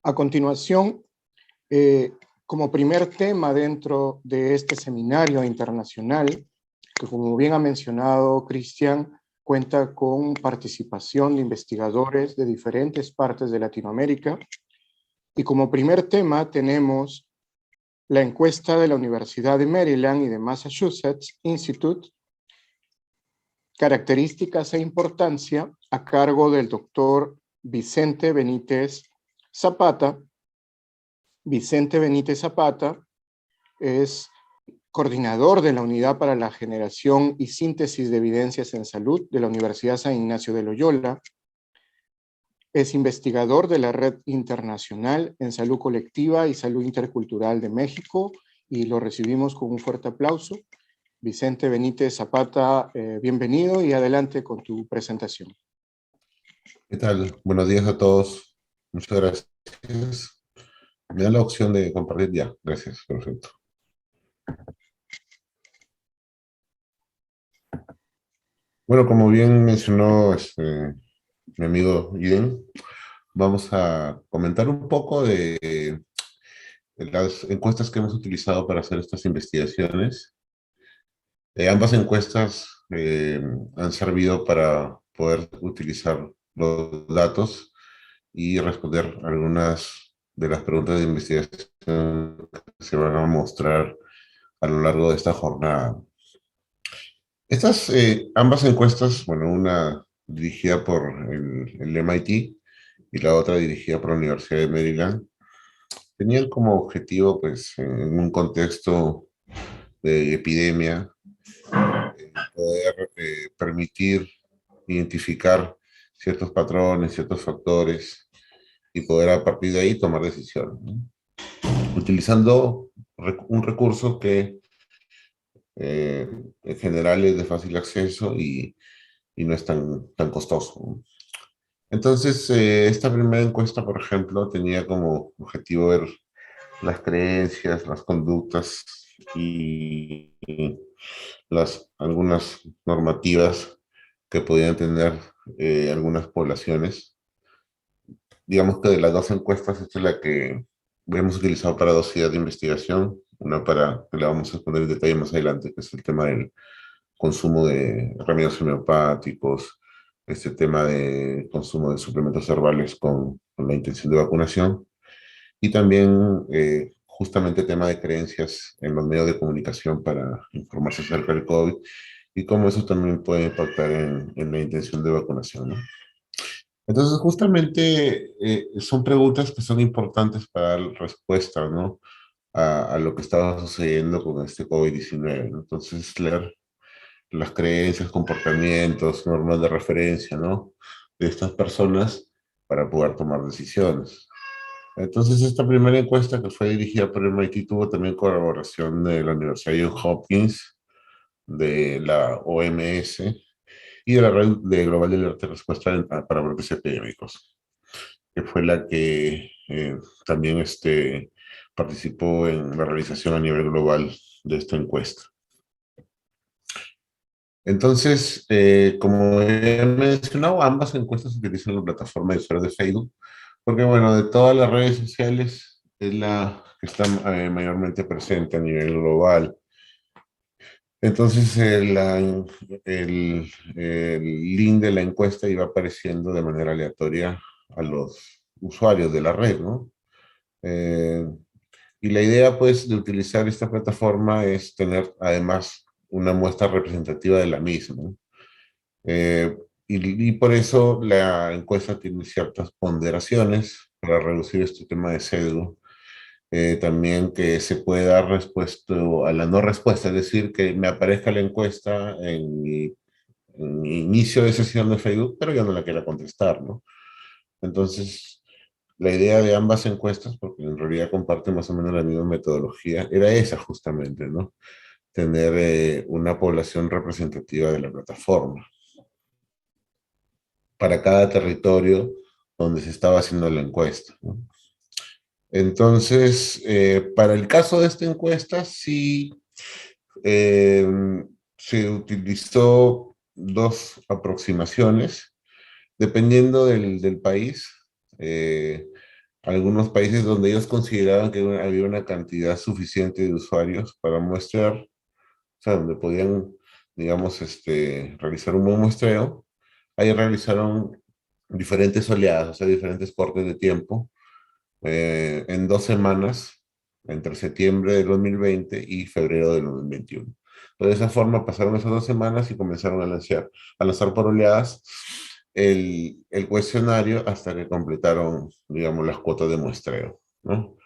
A continuación, como primer tema dentro de este seminario internacional, que como bien ha mencionado Cristian, cuenta con participación de investigadores de diferentes partes de Latinoamérica. Y como primer tema tenemos la encuesta de la Universidad de Maryland y de Massachusetts Institute, características e importancia, a cargo del doctor Vicente Benítez Zapata. Vicente Benítez Zapata es coordinador de la Unidad para la Generación y Síntesis de Evidencias en Salud de la Universidad San Ignacio de Loyola. Es investigador de la Red Internacional en Salud Colectiva y Salud Intercultural de México, y lo recibimos con un fuerte aplauso. Vicente Benítez Zapata, bienvenido y adelante con tu presentación. ¿Qué tal? Buenos días a todos. Muchas gracias. Me dan la opción de compartir ya. Gracias, perfecto. Bueno, como bien mencionó mi amigo Iden, vamos a comentar un poco de las encuestas que hemos utilizado para hacer estas investigaciones. Ambas encuestas han servido para poder utilizar los datos y responder algunas de las preguntas de investigación que se van a mostrar a lo largo de esta jornada. Estas ambas encuestas, bueno, una dirigida por el MIT y la otra dirigida por la Universidad de Maryland, tenían como objetivo, pues, en un contexto de epidemia, poder permitir identificar ciertos patrones, ciertos factores y poder a partir de ahí tomar decisiones, ¿no? Utilizando un recurso que en general es de fácil acceso y no es tan costoso, ¿no? Entonces, esta primera encuesta, por ejemplo, tenía como objetivo ver las creencias, las conductas y algunas normativas que podían tener algunas poblaciones. Digamos que de las dos encuestas, esta es la que hemos utilizado para dos ideas de investigación. Una para, que la vamos a exponer en detalle más adelante, que es el tema del consumo de remedios homeopáticos, este tema de consumo de suplementos herbales con la intención de vacunación, y también justamente tema de creencias en los medios de comunicación para informarse acerca del COVID y cómo eso también puede impactar en la intención de vacunación, ¿no? Entonces, justamente son preguntas que son importantes para dar respuesta, ¿no? A lo que estaba sucediendo con este COVID-19, ¿no? Entonces, leer las creencias, comportamientos, normas de referencia, ¿no? De estas personas para poder tomar decisiones. Entonces, esta primera encuesta que fue dirigida por el MIT tuvo también colaboración de la Universidad de Johns Hopkins, de la OMS y de la Red de Global de Alerta y Respuesta para Brotes Epidémicos, que fue la que también participó en la realización a nivel global de esta encuesta. Entonces, como he mencionado, ambas encuestas utilizan la plataforma de usuarios de Facebook, porque bueno, de todas las redes sociales es la que está mayormente presente a nivel global. Entonces, el link de la encuesta iba apareciendo de manera aleatoria a los usuarios de la red, ¿no? Eh, y la idea, pues, de utilizar esta plataforma es tener, además, una muestra representativa de la misma, ¿no? Y por eso la encuesta tiene ciertas ponderaciones para reducir este tema de sesgo. También que se puede dar respuesta a la no respuesta, es decir, que me aparezca la encuesta en mi inicio de sesión de Facebook, pero yo no la quiera contestar, ¿no? Entonces, la idea de ambas encuestas, porque en realidad comparten más o menos la misma metodología, era esa justamente, ¿no? Tener una población representativa de la plataforma para cada territorio donde se estaba haciendo la encuesta, ¿no? Entonces, para el caso de esta encuesta, sí eh, se utilizó dos aproximaciones, dependiendo del país. algunos países donde ellos consideraban que había una cantidad suficiente de usuarios para muestrear, o sea, donde podían, digamos, realizar un buen muestreo. Ahí realizaron diferentes oleadas, o sea, diferentes cortes de tiempo, en 2 semanas, entre septiembre del 2020 y febrero del 2021. De esa forma pasaron esas 2 semanas y comenzaron a lanzar por oleadas el cuestionario hasta que completaron, digamos, las cuotas de muestreo, ¿no?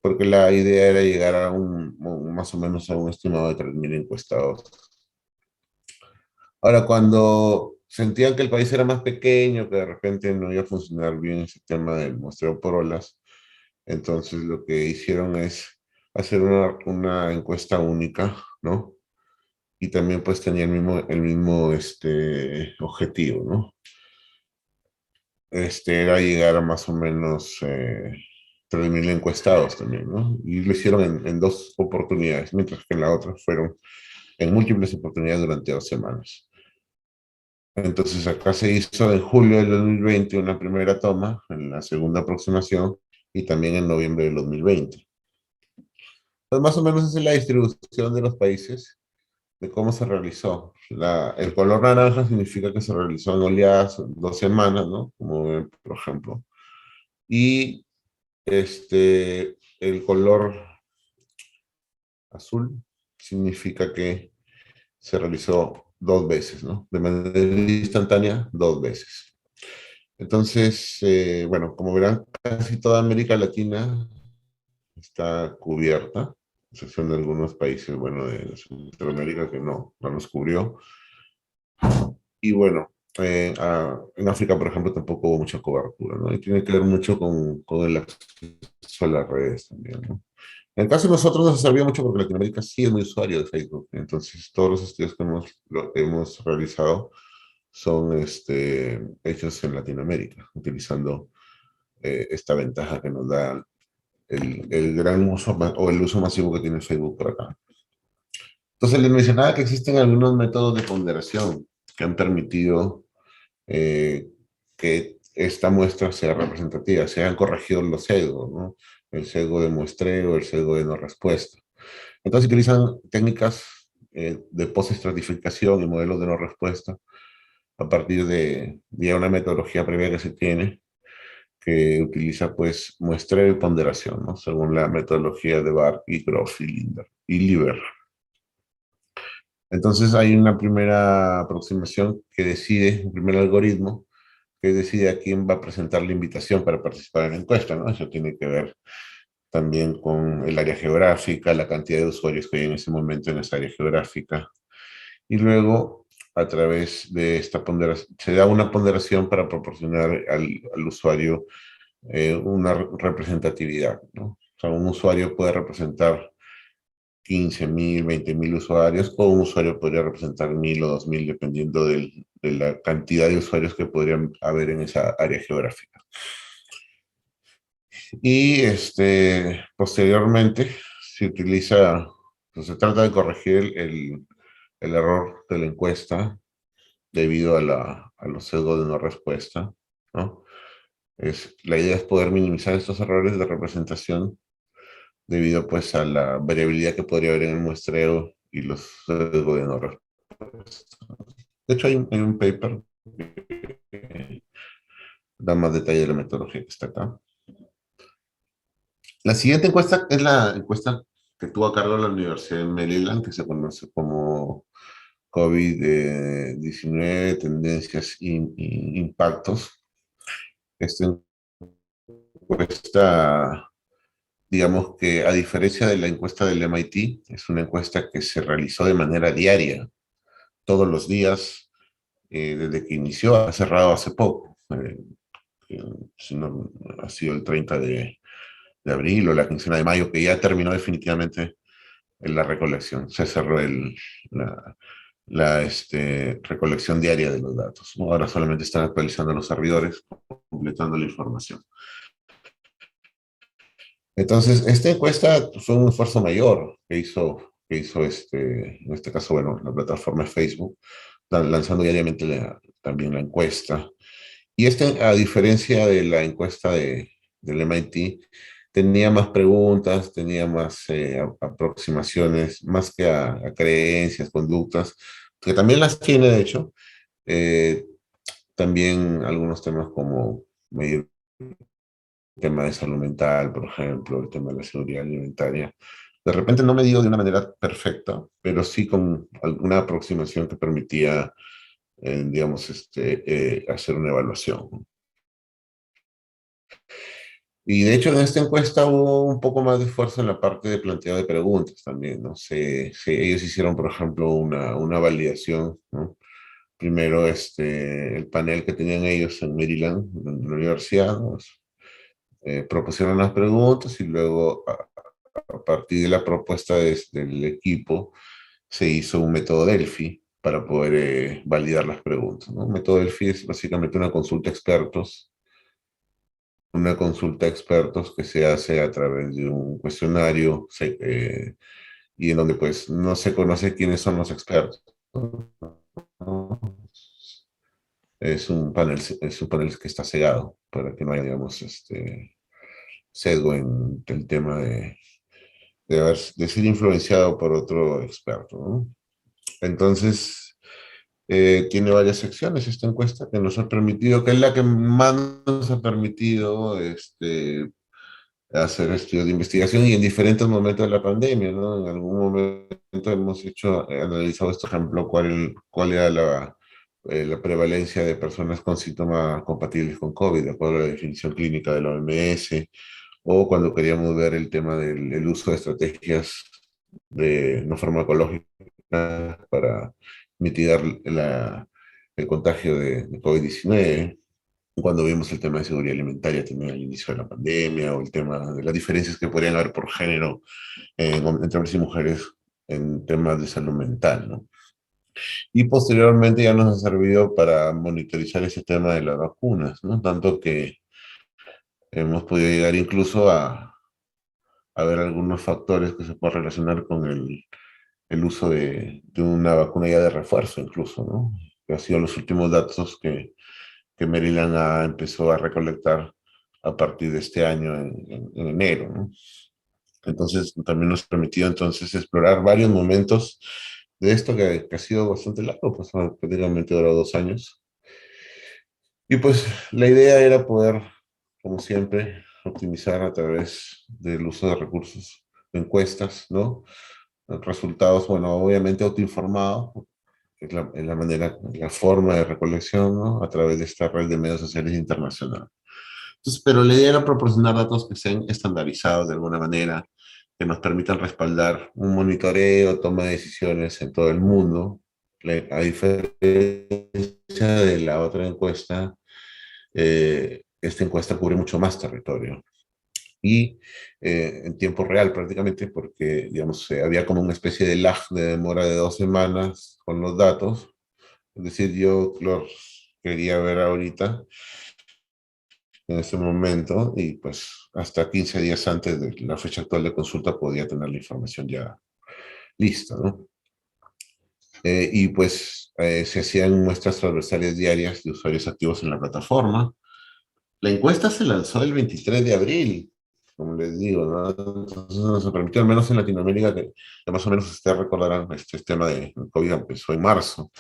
Porque la idea era llegar a más o menos a un estimado de 3.000 encuestados. Ahora, cuando sentían que el país era más pequeño, que de repente no iba a funcionar bien ese tema del muestreo por olas, entonces lo que hicieron es hacer una encuesta única, ¿no? Y también pues tenía el mismo objetivo, ¿no? Era llegar a más o menos 3.000 encuestados también, ¿no? Y lo hicieron en 2 oportunidades, mientras que en la otra fueron en múltiples oportunidades durante 2 semanas. Entonces acá se hizo en julio del 2020 una primera toma, en la segunda aproximación, y también en noviembre del 2020. Pues más o menos esa es la distribución de los países, de cómo se realizó. El color naranja significa que se realizó en oleadas 2 semanas, ¿no? Como ven, por ejemplo. Y el color azul significa que se realizó 2 veces, ¿no? De manera instantánea, 2 veces. Entonces, bueno, como verán, casi toda América Latina está cubierta, a excepción de algunos países, bueno, de Centroamérica que no nos cubrió. Y bueno, en África, por ejemplo, tampoco hubo mucha cobertura, ¿no? Y tiene que ver mucho con el acceso a las redes también, ¿no? En el caso de nosotros no se sabía mucho porque Latinoamérica sí es muy usuario de Facebook. Entonces, todos los estudios que hemos realizado son hechos en Latinoamérica, utilizando esta ventaja que nos da el gran uso o el uso masivo que tiene Facebook por acá. Entonces, les mencionaba que existen algunos métodos de ponderación que han permitido que esta muestra sea representativa. Se han corregido los sesgos, ¿no? El sesgo de muestreo, el sesgo de no respuesta. Entonces utilizan técnicas de post-estratificación y modelos de no respuesta a partir de ya una metodología previa que se tiene, que utiliza pues muestreo y ponderación, ¿no? Según la metodología de Barr y Groff y Lieber. Entonces hay una primera aproximación que decide, un primer algoritmo, que decide a quién va a presentar la invitación para participar en la encuesta, ¿no? Eso tiene que ver también con el área geográfica, la cantidad de usuarios que hay en ese momento en esa área geográfica. Y luego, a través de esta ponderación, se da una ponderación para proporcionar al usuario una representatividad, ¿no? O sea, un usuario puede representar 15.000, 20.000 usuarios, o un usuario podría representar 1.000 o 2.000, dependiendo de la cantidad de usuarios que podrían haber en esa área geográfica. Y posteriormente pues se trata de corregir el error de la encuesta debido a los sesgos de no respuesta, ¿no? La idea es poder minimizar estos errores de representación debido pues a la variabilidad que podría haber en el muestreo y los sesgos de no respuesta. De hecho, hay un paper que da más detalle de la metodología que está acá. La siguiente encuesta es la encuesta que tuvo a cargo la Universidad de Maryland, que se conoce como COVID-19, tendencias e impactos. Esta encuesta, digamos que a diferencia de la encuesta del MIT, es una encuesta que se realizó de manera diaria, todos los días, desde que inició, ha cerrado hace poco. Si no, ha sido el 30 de abril o la quincena de mayo, que ya terminó definitivamente en la recolección. Se cerró la recolección diaria de los datos, ¿no? Ahora solamente están actualizando los servidores, completando la información. Entonces, esta encuesta fue un esfuerzo mayor que hizo en este caso, bueno, la plataforma de Facebook, lanzando diariamente también la encuesta. Y a diferencia de la encuesta de del MIT, tenía más preguntas, tenía más aproximaciones, más que a creencias, conductas, que también las tiene, de hecho, eh, también algunos temas como medir el tema de salud mental, por ejemplo, el tema de la seguridad alimentaria. De repente no me dio de una manera perfecta, pero sí con alguna aproximación que permitía, digamos, hacer una evaluación. Y de hecho en esta encuesta hubo un poco más de esfuerzo en la parte de planteo de preguntas también, ¿no? Ellos hicieron, por ejemplo, una validación, ¿no? Primero, el panel que tenían ellos en Maryland, en la universidad, ¿no? Propusieron las preguntas y luego, a partir de la propuesta del equipo, se hizo un método Delphi para poder validar las preguntas, ¿no? Un método Delphi es básicamente una consulta a expertos que se hace a través de un cuestionario y en donde pues no se conoce quiénes son los expertos, ¿no? Es un panel que está cegado para que no haya, digamos, sesgo en el tema de ser influenciado por otro experto, ¿no? Entonces, tiene varias secciones esta encuesta que nos ha permitido, que es la que más nos ha permitido hacer estudios de investigación y en diferentes momentos de la pandemia, ¿no? En algún momento hemos analizado, este ejemplo, cuál era la prevalencia de personas con síntomas compatibles con COVID, de acuerdo a la definición clínica de la OMS, o cuando queríamos ver el tema del el uso de estrategias no farmacológicas para mitigar el contagio de COVID-19, cuando vimos el tema de seguridad alimentaria también al inicio de la pandemia, o el tema de las diferencias que podrían haber por género entre hombres y mujeres en temas de salud mental, ¿no? Y posteriormente ya nos ha servido para monitorizar ese tema de las vacunas, ¿no? Tanto que hemos podido llegar incluso a ver algunos factores que se pueden relacionar con el uso de una vacuna ya de refuerzo incluso, ¿no? Que ha sido los últimos datos que Maryland empezó a recolectar a partir de este año en enero, ¿no? Entonces, también nos ha permitido entonces explorar varios momentos de esto que ha sido bastante largo, pues prácticamente duró 2 años. Y pues la idea era poder, como siempre, optimizar a través del uso de recursos, de encuestas, ¿no? Resultados, bueno, obviamente autoinformados, es la manera, la forma de recolección, ¿no? A través de esta red de medios sociales internacional. Entonces, pero la idea era proporcionar datos que sean estandarizados de alguna manera, que nos permitan respaldar un monitoreo, toma de decisiones en todo el mundo. A diferencia de la otra encuesta, esta encuesta cubre mucho más territorio y en tiempo real prácticamente, porque digamos, había como una especie de lag de demora de 2 semanas con los datos. Es decir, yo los quería ver ahorita, en ese momento, y pues hasta 15 días antes de la fecha actual de consulta podía tener la información ya lista, ¿no? Y pues se hacían muestras transversales diarias de usuarios activos en la plataforma. La encuesta se lanzó el 23 de abril, como les digo, ¿no? Entonces nos permitió, al menos en Latinoamérica, que más o menos ustedes recordarán, este tema de COVID empezó en marzo.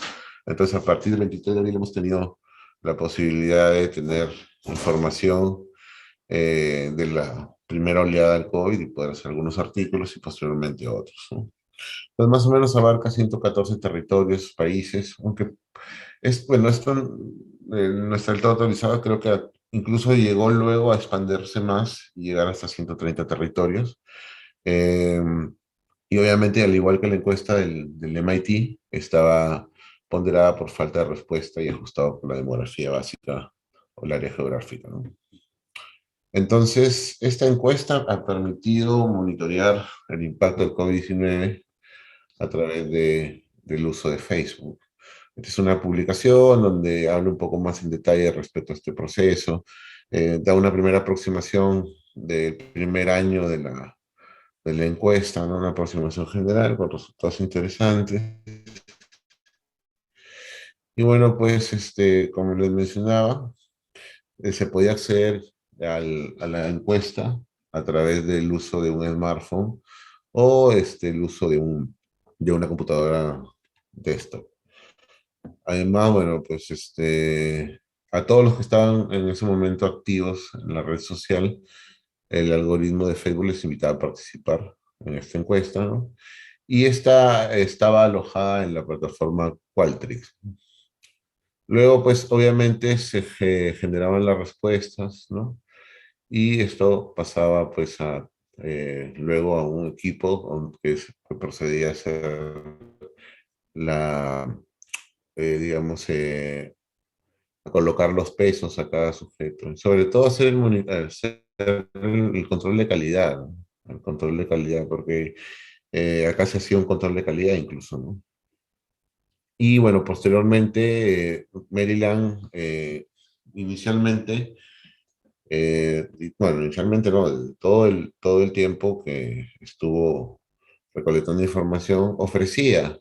Entonces, a partir del 23 de abril hemos tenido la posibilidad de tener información de la primera oleada del COVID y poder hacer algunos artículos y posteriormente otros, ¿no? Pues más o menos abarca 114 territorios, países, aunque bueno, no está del todo actualizado, creo que incluso llegó luego a expandirse más y llegar hasta 130 territorios. Eh, y obviamente, al igual que la encuesta del MIT, estaba ponderada por falta de respuesta y ajustado por la demografía básica o el área geográfica, ¿no? Entonces, esta encuesta ha permitido monitorear el impacto del COVID-19 a través del uso de Facebook. Esta es una publicación donde habla un poco más en detalle respecto a este proceso, da una primera aproximación del primer año de la encuesta, ¿no? Una aproximación general con resultados interesantes. Y bueno, pues como les mencionaba, se podía acceder a la encuesta a través del uso de un smartphone o el uso de una computadora desktop. Además, bueno, pues a todos los que estaban en ese momento activos en la red social, el algoritmo de Facebook les invitaba a participar en esta encuesta, ¿no? Y esta estaba alojada en la plataforma Qualtrics. Luego, pues obviamente generaban las respuestas, ¿no? Y esto pasaba pues luego a un equipo que procedía a hacer la, digamos, a colocar los pesos a cada sujeto. Sobre todo hacer hacer el control de calidad, ¿no? El control de calidad, porque acá se hacía un control de calidad incluso, ¿no? Y bueno, posteriormente, Maryland, inicialmente, bueno, inicialmente no, todo el tiempo que estuvo recolectando información, ofrecía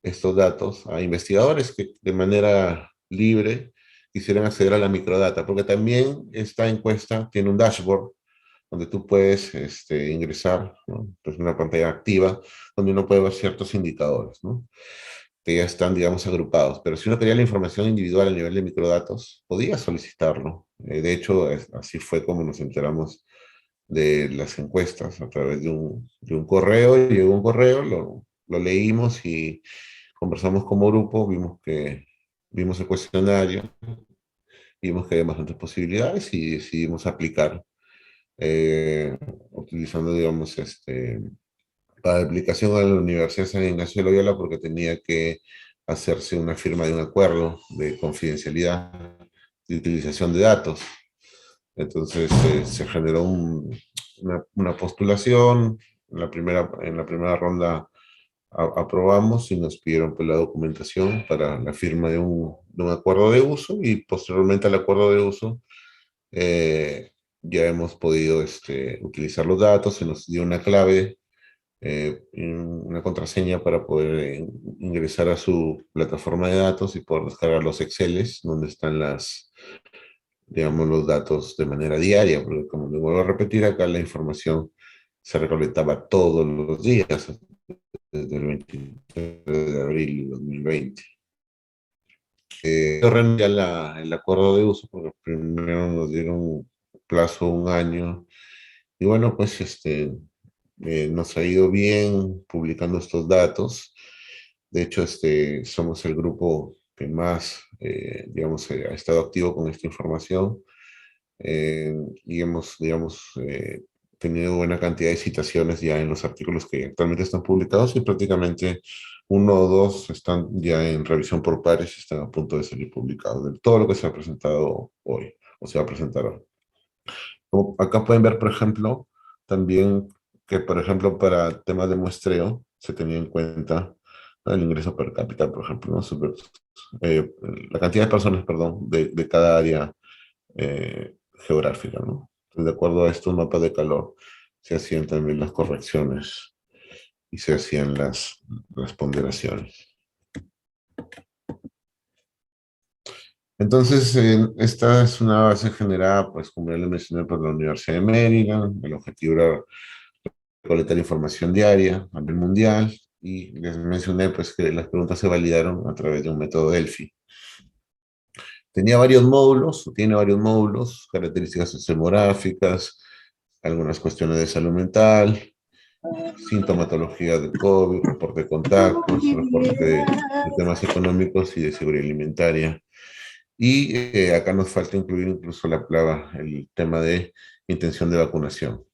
estos datos a investigadores que de manera libre quisieran acceder a la microdata, porque también esta encuesta tiene un dashboard donde tú puedes ingresar, ¿no? Pues una pantalla activa donde uno puede ver ciertos indicadores, ¿no? Que ya están, digamos, agrupados. Pero si uno quería la información individual a nivel de microdatos, podía solicitarlo. De hecho, así fue como nos enteramos de las encuestas a través de un correo. Llegó un correo, lo leímos y conversamos como grupo, vimos el cuestionario, vimos que había bastantes posibilidades y decidimos aplicar, utilizando, digamos, para aplicación a la Universidad de San Ignacio de Loyola porque tenía que hacerse una firma de un acuerdo de confidencialidad de utilización de datos. Entonces se generó una postulación, en la primera ronda aprobamos y nos pidieron pues, la documentación para la firma de un acuerdo de uso y posteriormente al acuerdo de uso eh, ya hemos podido utilizar los datos, se nos dio una clave, una contraseña para poder ingresar a su plataforma de datos y poder descargar los Exceles donde están digamos, los datos de manera diaria, porque como le vuelvo a repetir, acá la información se recolectaba todos los días, desde el 23 de abril de 2020. Yo renuncié el acuerdo de uso porque primero nos dieron plazo un año y bueno, pues nos ha ido bien publicando estos datos. De hecho, somos el grupo que más, digamos, ha estado activo con esta información y hemos, digamos, tenido buena cantidad de citaciones ya en los artículos que actualmente están publicados y prácticamente uno o dos están ya en revisión por pares y están a punto de salir publicados de todo lo que se ha presentado hoy o se va a presentar hoy. Como acá pueden ver, por ejemplo, también que, por ejemplo, para temas de muestreo se tenía en cuenta el ingreso per cápita, por ejemplo, ¿no? Eh, la cantidad de personas, perdón, de cada área geográfica, ¿no? Entonces, de acuerdo a estos mapas de calor, se hacían también las correcciones y se hacían las ponderaciones. Entonces, esta es una base generada, pues, como ya le mencioné, por la Universidad de Maryland. El objetivo era recolectar información diaria a nivel mundial y les mencioné, pues, que las preguntas se validaron a través de un método Delphi. Tenía varios módulos, tiene varios módulos, características sociodemográficas, algunas cuestiones de salud mental, sintomatología de COVID, reporte de contactos, reporte de temas económicos y de seguridad alimentaria. Y acá nos falta incluir incluso el tema de intención de vacunación.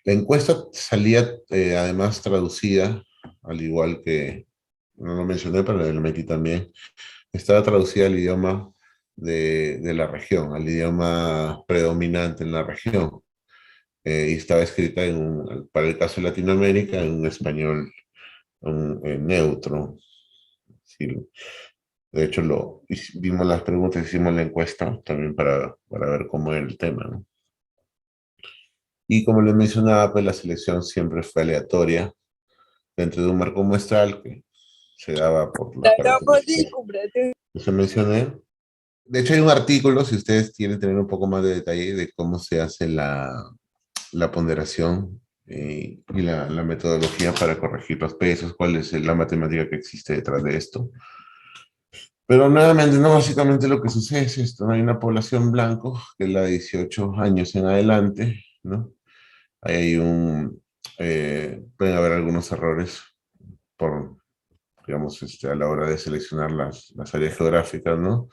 La encuesta salía además traducida, al igual que, no lo mencioné, pero lo metí también, estaba traducida al idioma de la región, al idioma predominante en la región. Y estaba escrita para el caso de Latinoamérica en un español neutro. Sí, de hecho, vimos las preguntas, hicimos la encuesta también para ver cómo era el tema, ¿no? Y como les mencionaba, pues la selección siempre fue aleatoria dentro de un marco muestral que se daba por las características que se mencioné. de hecho hay un artículo, si ustedes quieren tener un poco más de detalle de cómo se hace la ponderación y la metodología para corregir los pesos, cuál es la matemática que existe detrás de esto. Pero nuevamente, no, básicamente lo que sucede es esto, ¿no? Hay una población blanco, que es la de 18 años en adelante, ¿no? Ahí hay pueden haber algunos errores por, digamos, a la hora de seleccionar las áreas geográficas, ¿no?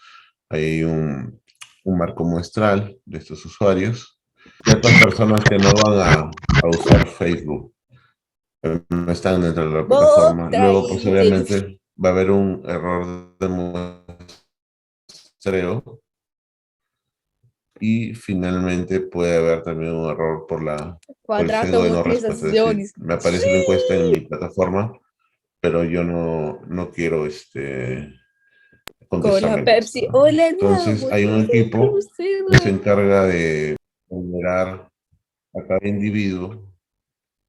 Ahí hay un marco muestral de estos usuarios. Ciertas personas que no van a usar Facebook, no están dentro de la plataforma. Otra Luego, pues y... obviamente va a haber un error de muestreo y finalmente puede haber también un error por el Cuadrata sesgo de no respuesta. Es decir, utilizaciones. me aparece la encuesta en Sí. mi plataforma, pero yo no quiero contestar Cola, la Pepsi. encuesta, ¿no? Hola, Entonces, nuevo. hay un equipo que se Crucero. encarga de ponderar a cada individuo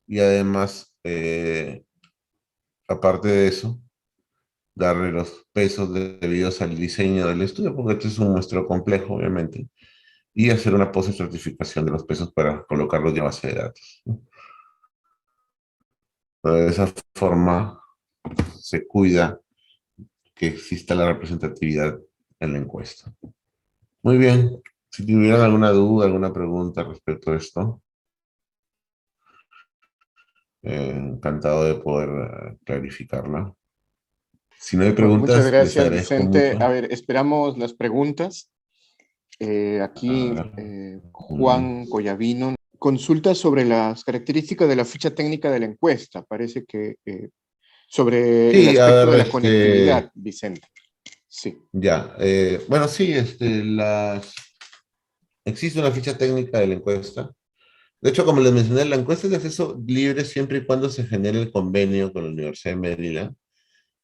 y además, aparte de eso, darle los pesos debidos al diseño del estudio, porque este es un muestreo complejo, obviamente, y hacer una post-estratificación de los pesos para colocarlos en la base de datos, ¿no? Pero de esa forma se cuida que exista la representatividad en la encuesta. Muy bien. Si tuvieran alguna duda, alguna pregunta respecto a esto, encantado de poder clarificarla. Si no hay Bueno, muchas preguntas, les gracias, agradezco Vicente. A mucho. ver, esperamos las preguntas. A Aquí ver, Juan Collavino consulta sobre las características de la ficha técnica de la encuesta. Parece que sobre el sí, a aspecto de ver, la conectividad, Vicente. Sí. ya. Bueno, sí, existe una ficha técnica de la encuesta. De hecho, como les mencioné, la encuesta es de acceso libre siempre y cuando se genere el convenio con la Universidad de Maryland,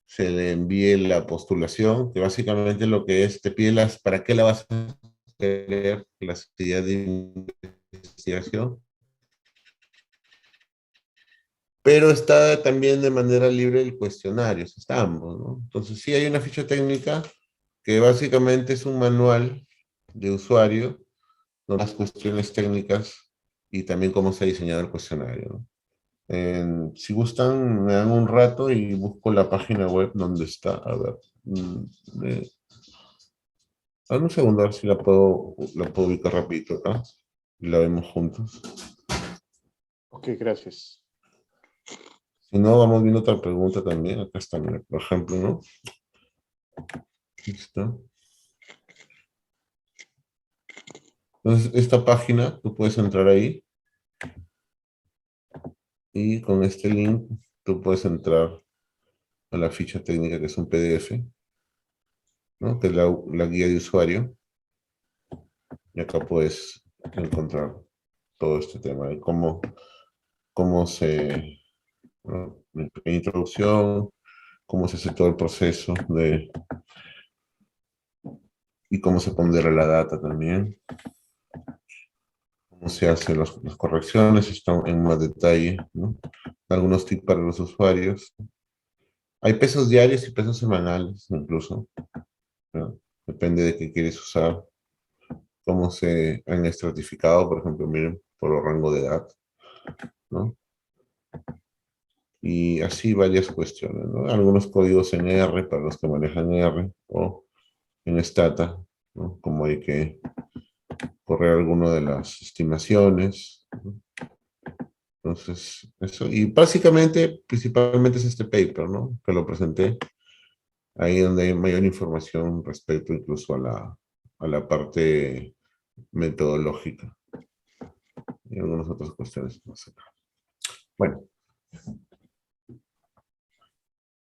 se le envíe la postulación, que básicamente lo que es, te pide para qué la vas a querer, las actividades de investigación, pero está también de manera libre el cuestionario, está ambos, ¿no? Entonces sí hay una ficha técnica que básicamente es un manual de usuario, con las cuestiones técnicas y también cómo se ha diseñado el cuestionario, ¿no? Si gustan, me dan un rato y busco la página web donde está. A ver. Dame un segundo, a ver si la puedo ubicar rapidito acá. Y la vemos juntos. Ok, gracias. Si no, vamos viendo otra pregunta también. Acá está, mira, por ejemplo, ¿no? Aquí está. Entonces, esta página, tú puedes entrar ahí y con este link tú puedes entrar a la ficha técnica que es un PDF, ¿no? Que es la guía de usuario. Y acá puedes encontrar todo este tema de cómo ¿no? Una pequeña introducción, cómo se hace todo el proceso y cómo se pondera la data también, cómo se hacen las correcciones, están en más detalle, ¿no? Algunos tips para los usuarios. Hay pesos diarios y pesos semanales incluso, ¿no? Depende de qué quieres usar, cómo se han estratificado, por ejemplo, miren, por los rangos de edad, ¿no? Y así varias cuestiones, ¿no? Algunos códigos en R para los que manejan R o en Stata, ¿no? Como hay que correr alguna de las estimaciones, ¿no? Entonces, eso. Y básicamente, principalmente es este paper, ¿no? Que lo presenté, ahí donde hay mayor información respecto incluso a la parte metodológica y algunas otras cuestiones más acá. Bueno,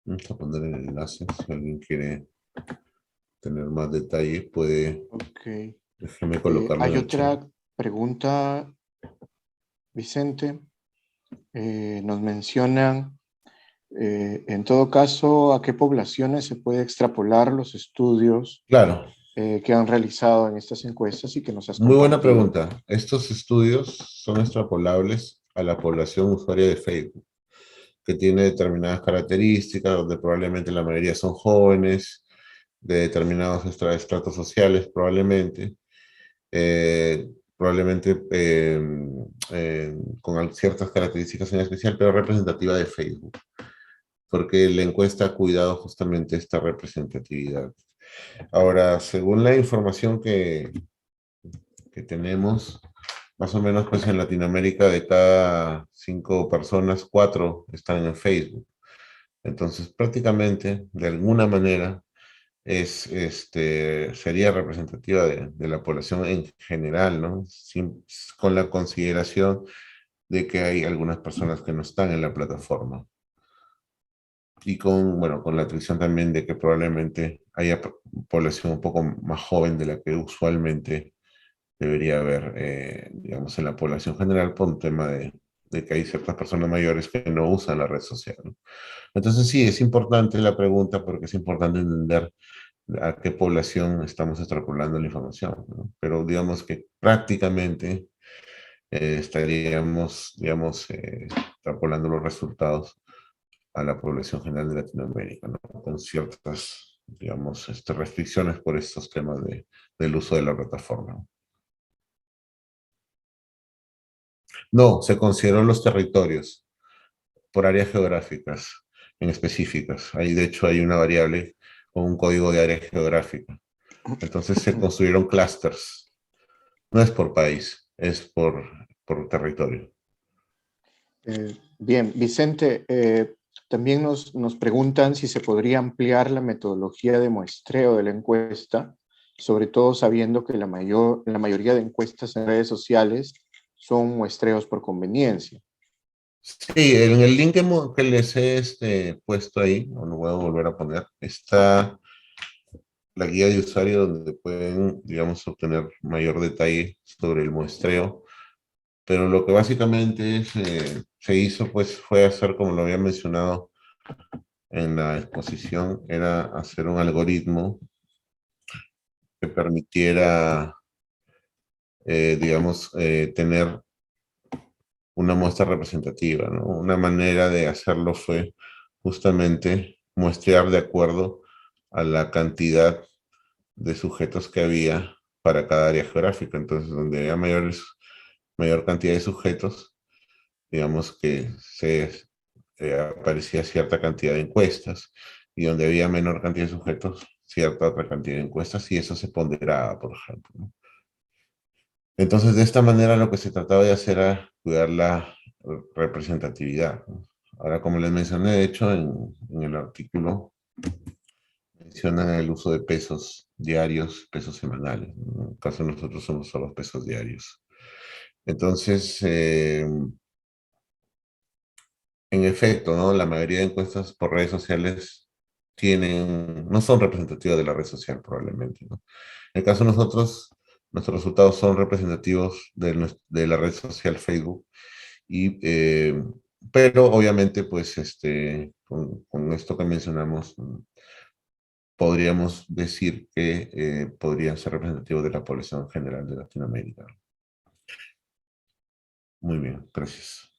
vamos a poner el enlace. Si alguien quiere tener más detalle, Ok. déjeme colocarlo en Hay el chat. otra pregunta, Vicente. Nos mencionan, en todo caso, a qué poblaciones se puede extrapolar los estudios Claro, que han realizado en estas encuestas y que nos has muy buena compartido. pregunta. Estos estudios son extrapolables a la población usuaria de Facebook, que tiene determinadas características, donde probablemente la mayoría son jóvenes, de determinados estratos sociales, probablemente, eh, probablemente con ciertas características en especial, pero representativa de Facebook, porque la encuesta ha cuidado justamente esta representatividad. Ahora, según la información que tenemos, más o menos pues en Latinoamérica de cada 5 personas, 4 están en Facebook. Entonces, prácticamente, de alguna manera, sería representativa de la población en general, ¿no? Con la consideración de que hay algunas personas que no están en la plataforma. Y bueno, con la atribución también de que probablemente haya población un poco más joven de la que usualmente debería haber, digamos, en la población general por un tema de que hay ciertas personas mayores que no usan la red social, ¿no? Entonces sí, es importante la pregunta porque es importante entender a qué población estamos extrapolando la información, ¿no? Pero digamos que prácticamente estaríamos, digamos, extrapolando los resultados a la población general de Latinoamérica, ¿no? Con ciertas, digamos, restricciones por estos temas del uso de la plataforma. No, se consideró los territorios por áreas geográficas en específicas. Ahí, de hecho, hay una variable con un código de área geográfica. Entonces se construyeron clústeres. No es por país, es por territorio. Bien, Vicente, también nos preguntan si se podría ampliar la metodología de muestreo de la encuesta, sobre todo sabiendo que la mayoría de encuestas en redes sociales son muestreos por conveniencia. Sí, en el link que les he puesto ahí, o lo voy a volver a poner, está la guía de usuario donde pueden, digamos, obtener mayor detalle sobre el muestreo. Pero lo que básicamente se hizo, pues, fue hacer, como lo había mencionado en la exposición, era hacer un algoritmo que permitiera, digamos, tener una muestra representativa, ¿no? Una manera de hacerlo fue justamente muestrear de acuerdo a la cantidad de sujetos que había para cada área geográfica. Entonces, donde había mayor cantidad de sujetos, digamos que aparecía cierta cantidad de encuestas, y donde había menor cantidad de sujetos, cierta otra cantidad de encuestas, y eso se ponderaba, por ejemplo, ¿no? Entonces, de esta manera lo que se trataba de hacer era cuidar la representatividad, ¿no? Ahora, como les mencioné, de hecho, en el artículo mencionan el uso de pesos diarios, pesos semanales, ¿no? En el caso de nosotros somos solo pesos diarios. Entonces, en efecto, ¿no? La mayoría de encuestas por redes sociales no son representativas de la red social probablemente, ¿no? En el caso de nosotros, nuestros resultados son representativos de la red social Facebook, pero obviamente, pues, con esto que mencionamos, podríamos decir que podrían ser representativos de la población general de Latinoamérica. Muy bien, gracias.